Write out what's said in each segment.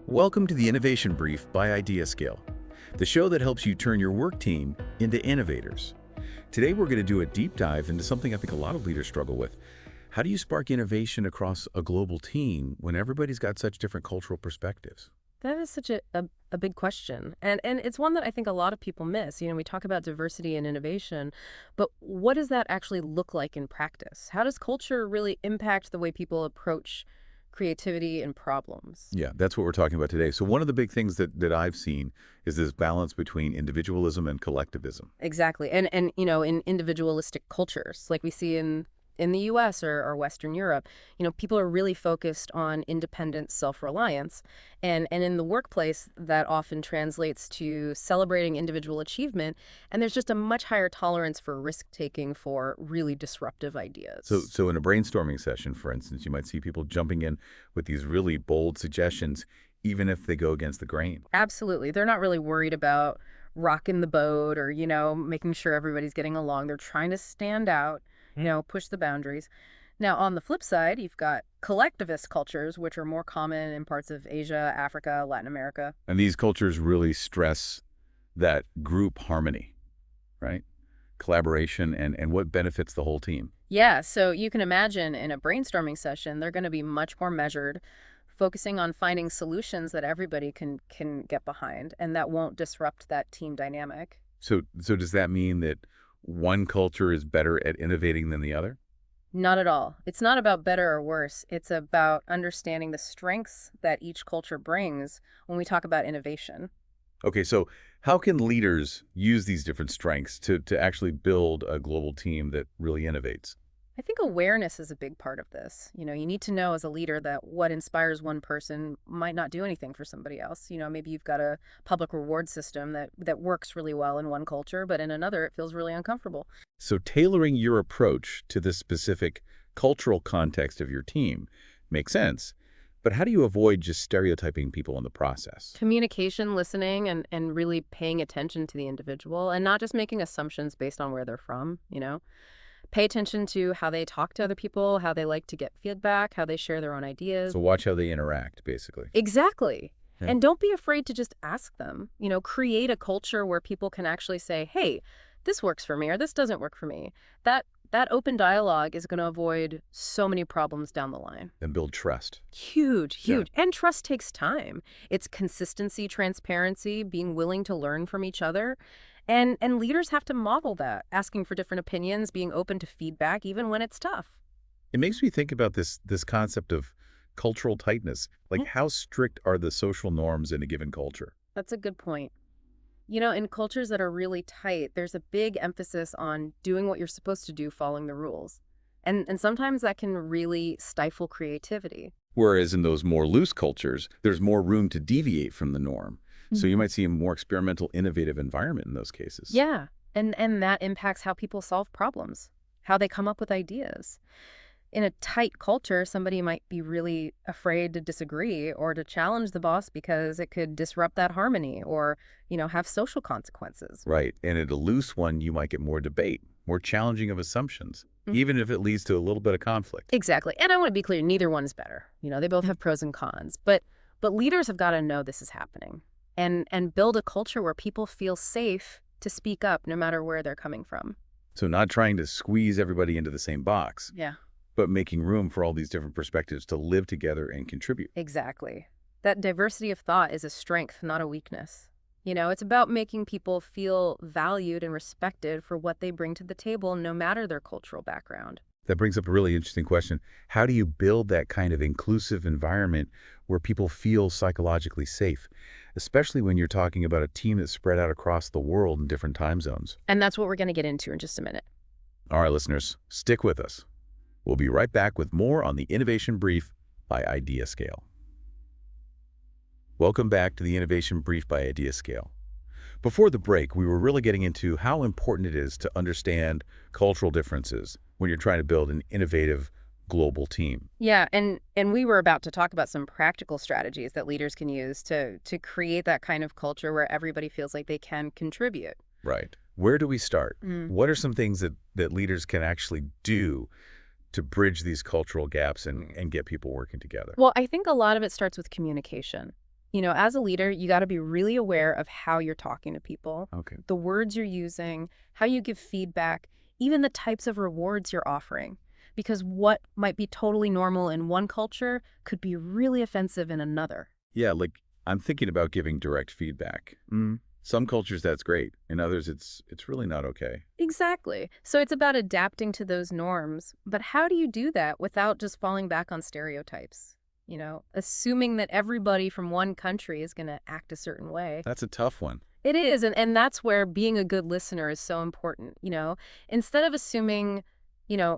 Welcome to the Innovation Brief by IdeaScale, the show that helps you turn your work team into innovators. Today we're going to do a deep dive into something I think a lot of leaders struggle with. How do you spark innovation across a global team when everybody's got such different cultural perspectives? That is such a big question. And it's one that I think a lot of people miss. We talk about diversity and innovation, but what does that actually look like in practice? How does culture really impact the way people approach creativity and problems? Yeah, that's what we're talking about today. So one of the big things that I've seen is this balance between individualism and collectivism. Exactly. And in individualistic cultures, like we see in the US or Western Europe, people are really focused on independent self-reliance. And in the workplace, that often translates to celebrating individual achievement. And there's just a much higher tolerance for risk-taking for really disruptive ideas. So in a brainstorming session, for instance, you might see people jumping in with these really bold suggestions, even if they go against the grain. Absolutely. They're not really worried about rocking the boat or, making sure everybody's getting along. They're trying to stand out, push the boundaries. Now, on the flip side, you've got collectivist cultures, which are more common in parts of Asia, Africa, Latin America. And these cultures really stress that group harmony, right? Collaboration and what benefits the whole team. Yeah, so you can imagine in a brainstorming session, they're going to be much more measured, focusing on finding solutions that everybody can get behind and that won't disrupt that team dynamic. So does that mean that one culture is better at innovating than the other? Not at all. It's not about better or worse. It's about understanding the strengths that each culture brings when we talk about innovation. Okay, so how can leaders use these different strengths to actually build a global team that really innovates? I think awareness is a big part of this. You need to know as a leader that what inspires one person might not do anything for somebody else. Maybe you've got a public reward system that works really well in one culture, but in another it feels really uncomfortable. So tailoring your approach to the specific cultural context of your team makes sense. But how do you avoid just stereotyping people in the process? Communication, listening, and really paying attention to the individual and not just making assumptions based on where they're from. Pay attention to how they talk to other people, how they like to get feedback, how they share their own ideas. So watch how they interact, basically. Exactly. Yeah. And don't be afraid to just ask them. Create a culture where people can actually say, hey, this works for me or this doesn't work for me. That open dialogue is going to avoid so many problems down the line. And build trust. Huge, huge. Yeah. And trust takes time. It's consistency, transparency, being willing to learn from each other. And leaders have to model that, asking for different opinions, being open to feedback, even when it's tough. It makes me think about this concept of cultural tightness. Like, how strict are the social norms in a given culture? That's a good point. In cultures that are really tight, there's a big emphasis on doing what you're supposed to do, following the rules. And sometimes that can really stifle creativity. Whereas in those more loose cultures, there's more room to deviate from the norm. So you might see a more experimental, innovative environment in those cases. Yeah, and that impacts how people solve problems, how they come up with ideas. In a tight culture, somebody might be really afraid to disagree or to challenge the boss because it could disrupt that harmony or, have social consequences. Right. And in a loose one, you might get more debate, more challenging of assumptions, even if it leads to a little bit of conflict. Exactly. And I want to be clear, neither one's better. They both have pros and cons. But leaders have got to know this is happening and build a culture where people feel safe to speak up no matter where they're coming from. So not trying to squeeze everybody into the same box, Yeah. but making room for all these different perspectives to live together and contribute. Exactly. That diversity of thought is a strength, not a weakness. It's about making people feel valued and respected for what they bring to the table, no matter their cultural background. That brings up a really interesting question. How do you build that kind of inclusive environment where people feel psychologically safe, especially when you're talking about a team that's spread out across the world in different time zones? And that's what we're going to get into in just a minute. All right, listeners, stick with us. We'll be right back with more on the Innovation Brief by IdeaScale. Welcome back to the Innovation Brief by IdeaScale. Before the break, we were really getting into how important it is to understand cultural differences when you're trying to build an innovative global team. Yeah, and we were about to talk about some practical strategies that leaders can use to create that kind of culture where everybody feels like they can contribute. Right. Where do we start? What are some things that leaders can actually do to bridge these cultural gaps and get people working together? Well, I think a lot of it starts with communication. As a leader, you got to be really aware of how you're talking to people, Okay. the words you're using, how you give feedback, even the types of rewards you're offering. Because what might be totally normal in one culture could be really offensive in another. Yeah, like I'm thinking about giving direct feedback. Some cultures that's great. In others it's really not okay. Exactly. So it's about adapting to those norms. But how do you do that without just falling back on stereotypes? Assuming that everybody from one country is going to act a certain way. That's a tough one. It is, and that's where being a good listener is so important. Instead of assuming,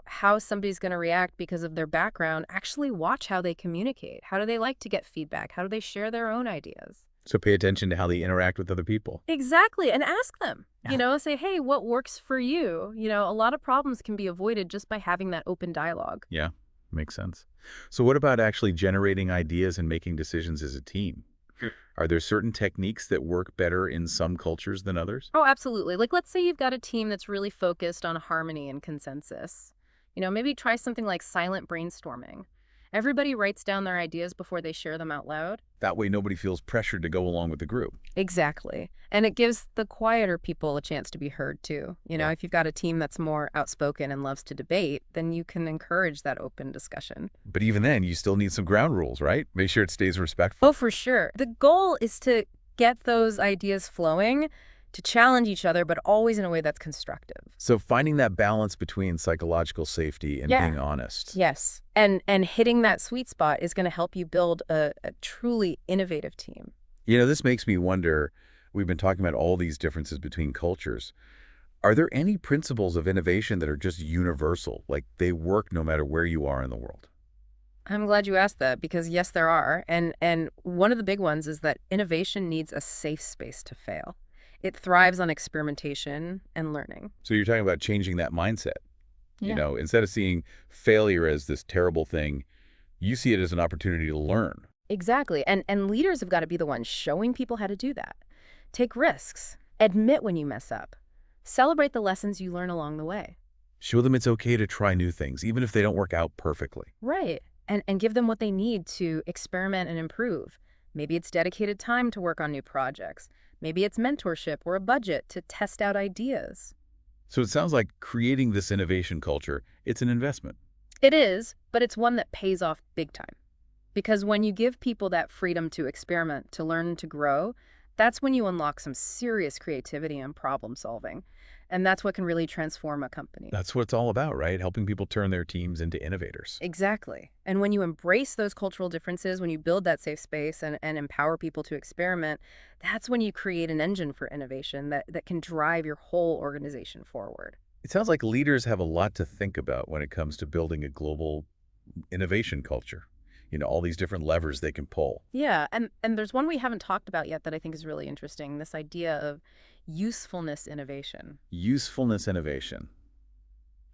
how somebody's going to react because of their background, actually watch how they communicate. How do they like to get feedback? How do they share their own ideas? So pay attention to how they interact with other people. Exactly, and ask them. Yeah. Say, hey, what works for you? A lot of problems can be avoided just by having that open dialogue. Yeah, makes sense. So what about actually generating ideas and making decisions as a team? Are there certain techniques that work better in some cultures than others? Oh, absolutely. Like, let's say you've got a team that's really focused on harmony and consensus. Maybe try something like silent brainstorming. Everybody writes down their ideas before they share them out loud. That way nobody feels pressured to go along with the group. Exactly. And it gives the quieter people a chance to be heard, too. Yeah. If you've got a team that's more outspoken and loves to debate, then you can encourage that open discussion. But even then, you still need some ground rules, right? Make sure it stays respectful. Oh, for sure. The goal is to get those ideas flowing, to challenge each other, but always in a way that's constructive. So finding that balance between psychological safety and Yeah. being honest. Yes. And hitting that sweet spot is going to help you build a truly innovative team. This makes me wonder, we've been talking about all these differences between cultures. Are there any principles of innovation that are just universal, like they work no matter where you are in the world? I'm glad you asked that because yes, there are. And one of the big ones is that innovation needs a safe space to fail. It thrives on experimentation and learning. So you're talking about changing that mindset. Yeah. Instead of seeing failure as this terrible thing, you see it as an opportunity to learn. Exactly. And leaders have got to be the ones showing people how to do that. Take risks. Admit when you mess up. Celebrate the lessons you learn along the way. Show them it's okay to try new things, even if they don't work out perfectly. Right. And give them what they need to experiment and improve. Maybe it's dedicated time to work on new projects. Maybe it's mentorship or a budget to test out ideas. So it sounds like creating this innovation culture, it's an investment. It is, but it's one that pays off big time. Because when you give people that freedom to experiment, to learn, to grow, that's when you unlock some serious creativity and problem solving. And that's what can really transform a company. That's what it's all about, right? Helping people turn their teams into innovators. Exactly. And when you embrace those cultural differences, when you build that safe space and empower people to experiment, that's when you create an engine for innovation that can drive your whole organization forward. It sounds like leaders have a lot to think about when it comes to building a global innovation culture. All these different levers they can pull. Yeah, and there's one we haven't talked about yet that I think is really interesting, this idea of usefulness innovation. Usefulness innovation.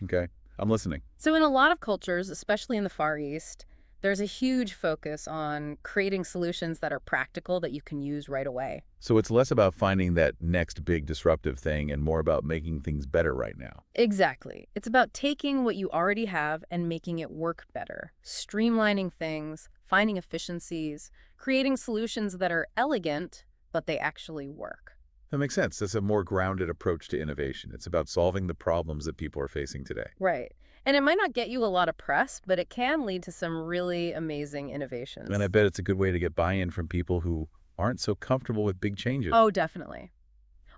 Okay, I'm listening. So in a lot of cultures, especially in the Far East, there's a huge focus on creating solutions that are practical that you can use right away. So it's less about finding that next big disruptive thing and more about making things better right now. Exactly. It's about taking what you already have and making it work better, streamlining things, finding efficiencies, creating solutions that are elegant, but they actually work. That makes sense. That's a more grounded approach to innovation. It's about solving the problems that people are facing today. Right. And it might not get you a lot of press, but it can lead to some really amazing innovations. And I bet it's a good way to get buy-in from people who aren't so comfortable with big changes. Oh, definitely.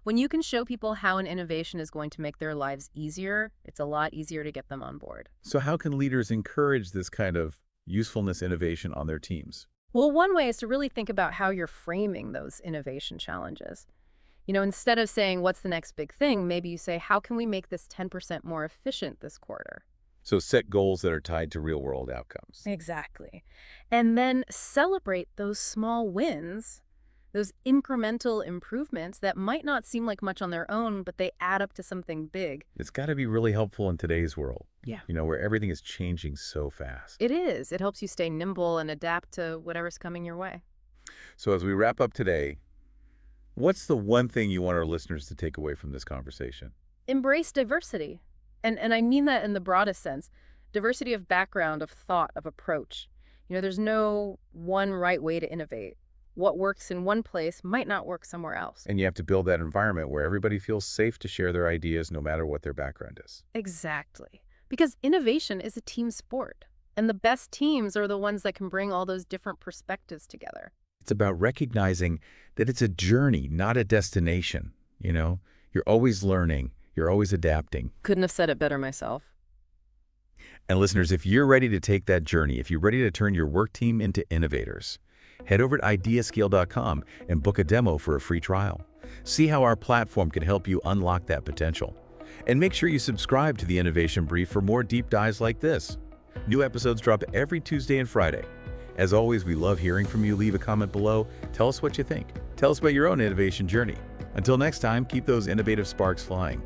When you can show people how an innovation is going to make their lives easier, it's a lot easier to get them on board. So how can leaders encourage this kind of usefulness innovation on their teams? Well, one way is to really think about how you're framing those innovation challenges. Instead of saying, what's the next big thing, maybe you say, how can we make this 10% more efficient this quarter? So set goals that are tied to real-world outcomes. Exactly. And then celebrate those small wins, those incremental improvements that might not seem like much on their own, but they add up to something big. It's got to be really helpful in today's world. Yeah. Where everything is changing so fast. It is. It helps you stay nimble and adapt to whatever's coming your way. So as we wrap up today, what's the one thing you want our listeners to take away from this conversation? Embrace diversity. And I mean that in the broadest sense. Diversity of background, of thought, of approach. There's no one right way to innovate. what works in one place might not work somewhere else. And you have to build that environment where everybody feels safe to share their ideas no matter what their background is. Exactly. Because innovation is a team sport, and the best teams are the ones that can bring all those different perspectives together. It's about recognizing that it's a journey, not a destination. You're always learning, you're always adapting. Couldn't have said it better myself. And listeners, if you're ready to take that journey, if you're ready to turn your work team into innovators, head over to IdeaScale.com and book a demo for a free trial. See how our platform can help you unlock that potential. And make sure you subscribe to the Innovation Brief for more deep dives like this. New episodes drop every Tuesday and Friday. As always, we love hearing from you. Leave a comment below. Tell us what you think. Tell us about your own innovation journey. Until next time, keep those innovative sparks flying.